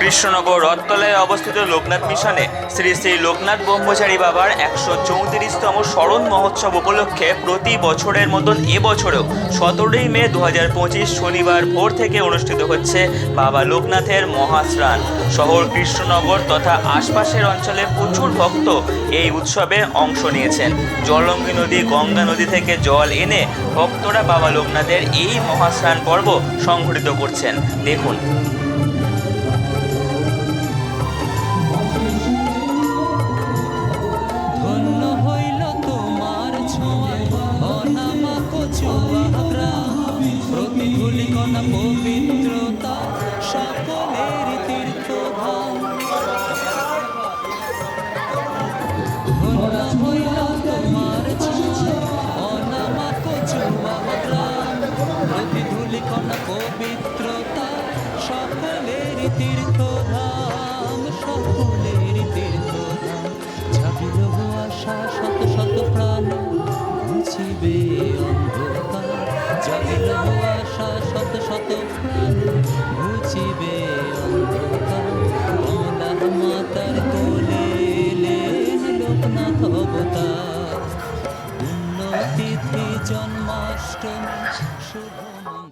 কৃষ্ণনগর রথতলায় অবস্থিত লোকনাথ মিশনে শ্রী শ্রী লোকনাথ ব্রহ্মচারী বাবার 134তম স্মরণ মহোৎসব উপলক্ষে প্রতি বছরের মতন এবছরেও 17ই মে 2025 শনিবার ভোর থেকে অনুষ্ঠিত হচ্ছে বাবা লোকনাথের মহাস্নান। শহর কৃষ্ণনগর তথা আশপাশের অঞ্চলে প্রচুর ভক্ত এই উৎসবে অংশ নিয়েছেন। জলঙ্গি নদী, গঙ্গা নদী থেকে জল এনে ভক্তরা বাবা লোকনাথের এই মহাস্নান পর্ব সংঘটিত করছেন। দেখুন। প্রতিধূলিকণা পবিত্রতা সকলের তীর্থধাম। ধন্য হইল তোমার ছোঁয়ায় অনামক চুয়াগ্রাম। প্রতিধূলিকণা পবিত্রতা সকলের তীর্থধাম, সকলের তীর্থধাম। জাগিল আশা শত শত প্রাণ মুছিবে অন্ধকার। জাগিল আশা শত শত প্রাণ মুছিবে অন্ধকার। কমলা মাতার কোলে এলেন লোকনাথ অবতার। পুণ্যতিথি জন্মাষ্টমী শুভ মঙ্গল।